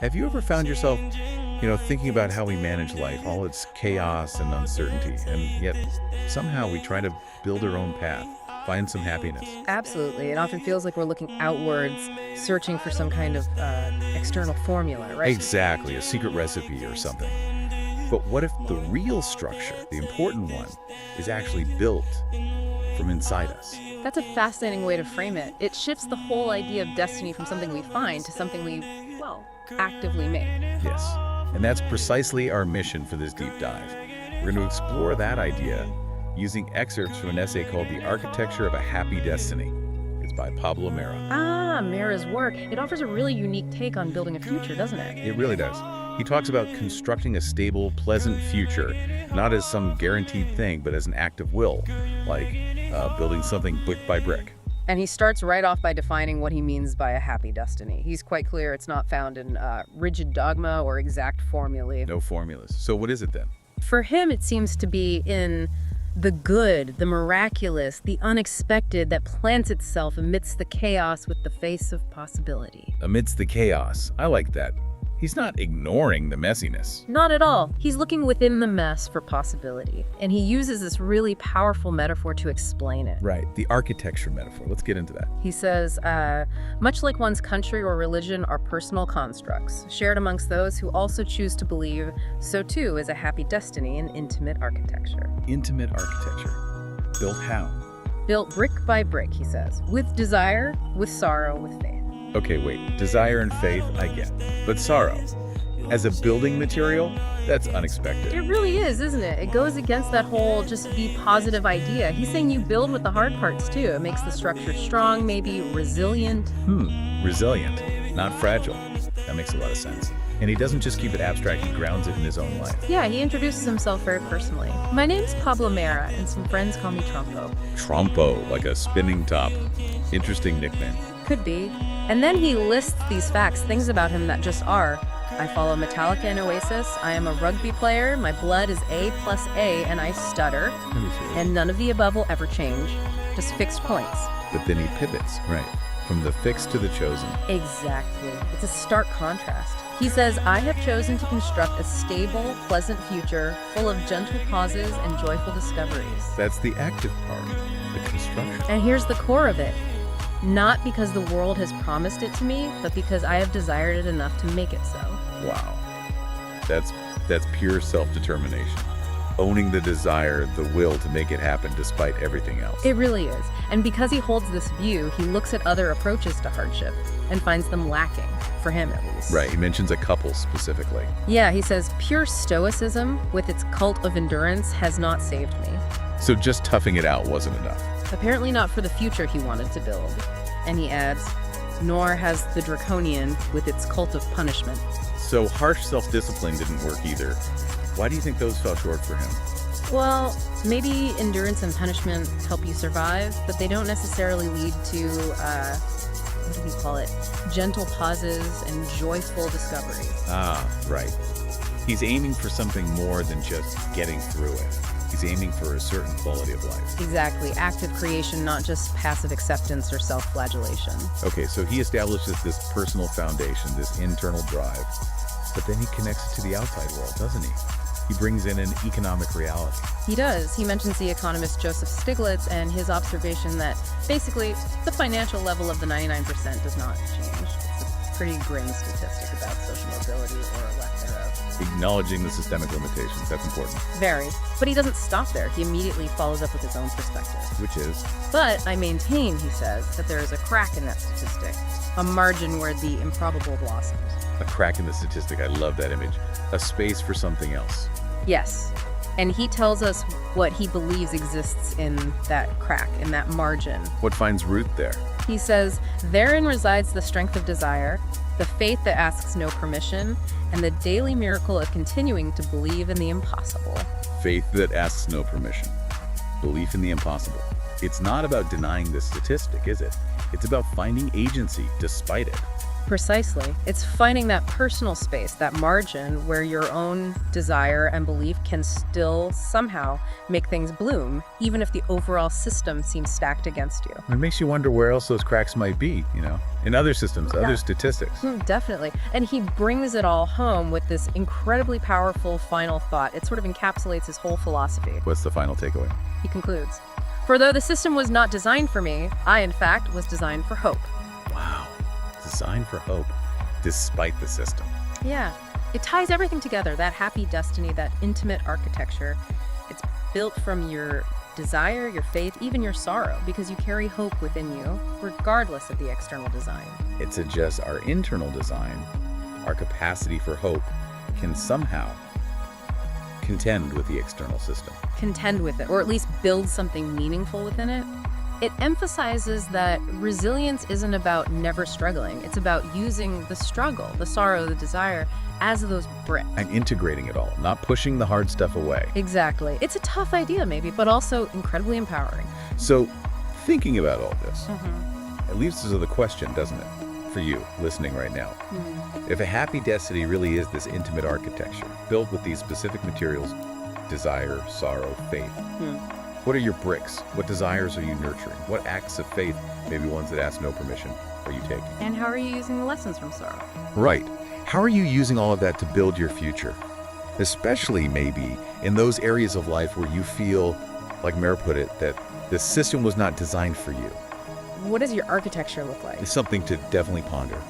Have you ever found yourself, thinking about how we manage life, all its chaos and uncertainty, and yet somehow we try to build our own path, find some happiness? Absolutely. It often feels like we're looking outwards, searching for some kind of external formula, right? Exactly, a secret recipe or something. But what if the real structure, the important one, is actually built from inside us? That's a fascinating way to frame it. It shifts the whole idea of destiny from something we find to something we, actively make. Yes, and that's precisely our mission for this deep dive. We're going to explore that idea using excerpts from an essay called The Architecture of a Happy Destiny. It's by Pablo Mera. Ah, Mera's work. It offers a really unique take on building a future, doesn't it? It really does. He talks about constructing a stable, pleasant future, not as some guaranteed thing, but as an act of will, like building something brick by brick. And he starts right off by defining what he means by a happy destiny. He's quite clear it's not found in rigid dogma or exact formulae. No formulas. So what is it then? For him, it seems to be in the good, the miraculous, the unexpected that plants itself amidst the chaos with the face of possibility. Amidst the chaos. I like that. He's not ignoring the messiness. Not at all. He's looking within the mess for possibility. And he uses this really powerful metaphor to explain it. Right, the architecture metaphor. Let's get into that. He says, much like one's country or religion are personal constructs, shared amongst those who also choose to believe, so too is a happy destiny in intimate architecture. Intimate architecture. Built how? Built brick by brick, he says, with desire, with sorrow, with faith. Okay, wait. Desire and faith, I get. But sorrow, as a building material, that's unexpected. It really is, isn't it? It goes against that whole just be positive idea. He's saying you build with the hard parts too. It makes the structure strong, maybe resilient. Resilient, not fragile. That makes a lot of sense. And he doesn't just keep it abstract, he grounds it in his own life. Yeah, he introduces himself very personally. My name's Pablo Mera, and some friends call me Trompo. Trompo, like a spinning top. Interesting nickname. Could be. And then he lists these facts, things about him that just are. I follow Metallica and Oasis. I am a rugby player. My blood is A+A, and I stutter. And none of the above will ever change. Just fixed points. But then he pivots, right? From the fixed to the chosen. Exactly. It's a stark contrast. He says, I have chosen to construct a stable, pleasant future full of gentle pauses and joyful discoveries. That's the active part, the construction. And here's the core of it. Not because the world has promised it to me, but because I have desired it enough to make it so. Wow. That's pure self-determination. Owning the desire, the will to make it happen despite everything else. It really is. And because he holds this view, he looks at other approaches to hardship and finds them lacking, for him at least. Right, he mentions a couple specifically. Yeah, he says, pure stoicism, with its cult of endurance, has not saved me. So just toughing it out wasn't enough. Apparently not for the future he wanted to build. And he adds, nor has the draconian with its cult of punishment. So harsh self-discipline didn't work either. Why do you think those fell short for him? Well, maybe endurance and punishment help you survive, but they don't necessarily lead to, what do we call it? Gentle pauses and joyful discoveries. Ah, right. He's aiming for something more than just getting through it. He's aiming for a certain quality of life. Exactly. Active creation, not just passive acceptance or self-flagellation. Okay, so he establishes this personal foundation, this internal drive, but then he connects it to the outside world, doesn't he? He brings in an economic reality. He does. He mentions the economist Joseph Stiglitz and his observation that basically the financial level of the 99% does not change. It's a pretty grim statistic about social mobility or lack thereof. Acknowledging the systemic limitations, that's important. Very. But he doesn't stop there. He immediately follows up with his own perspective. Which is? But I maintain, he says, that there is a crack in that statistic, a margin where the improbable blossoms. A crack in the statistic, I love that image. A space for something else. Yes. And he tells us what he believes exists in that crack, in that margin. What finds root there? He says, therein resides the strength of desire, the faith that asks no permission, and the daily miracle of continuing to believe in the impossible. Faith that asks no permission. Belief in the impossible. It's not about denying the statistic, is it? It's about finding agency despite it. Precisely. It's finding that personal space, that margin where your own desire and belief can still somehow make things bloom, even if the overall system seems stacked against you. It makes you wonder where else those cracks might be, in other systems, other statistics. Definitely. And he brings it all home with this incredibly powerful final thought. It sort of encapsulates his whole philosophy. What's the final takeaway? He concludes, "For though the system was not designed for me, I in fact was designed for hope." Wow. Designed for hope, despite the system. Yeah. It ties everything together, that happy destiny, that intimate architecture. It's built from your desire, your faith, even your sorrow, because you carry hope within you, regardless of the external design. It suggests our internal design, our capacity for hope, can somehow contend with the external system. Contend with it, or at least build something meaningful within it. It emphasizes that resilience isn't about never struggling. It's about using the struggle, the sorrow, the desire, as those bricks. And integrating it all, not pushing the hard stuff away. Exactly. It's a tough idea, maybe, but also incredibly empowering. So, thinking about all this, it leaves us with a question, doesn't it? For you, listening right now. If a happy destiny really is this intimate architecture, built with these specific materials, desire, sorrow, faith, what are your bricks? What desires are you nurturing? What acts of faith, maybe ones that ask no permission, are you taking? And how are you using the lessons from sorrow? Right. How are you using all of that to build your future? Especially maybe in those areas of life where you feel, like Mare put it, that the system was not designed for you. What does your architecture look like? It's something to definitely ponder.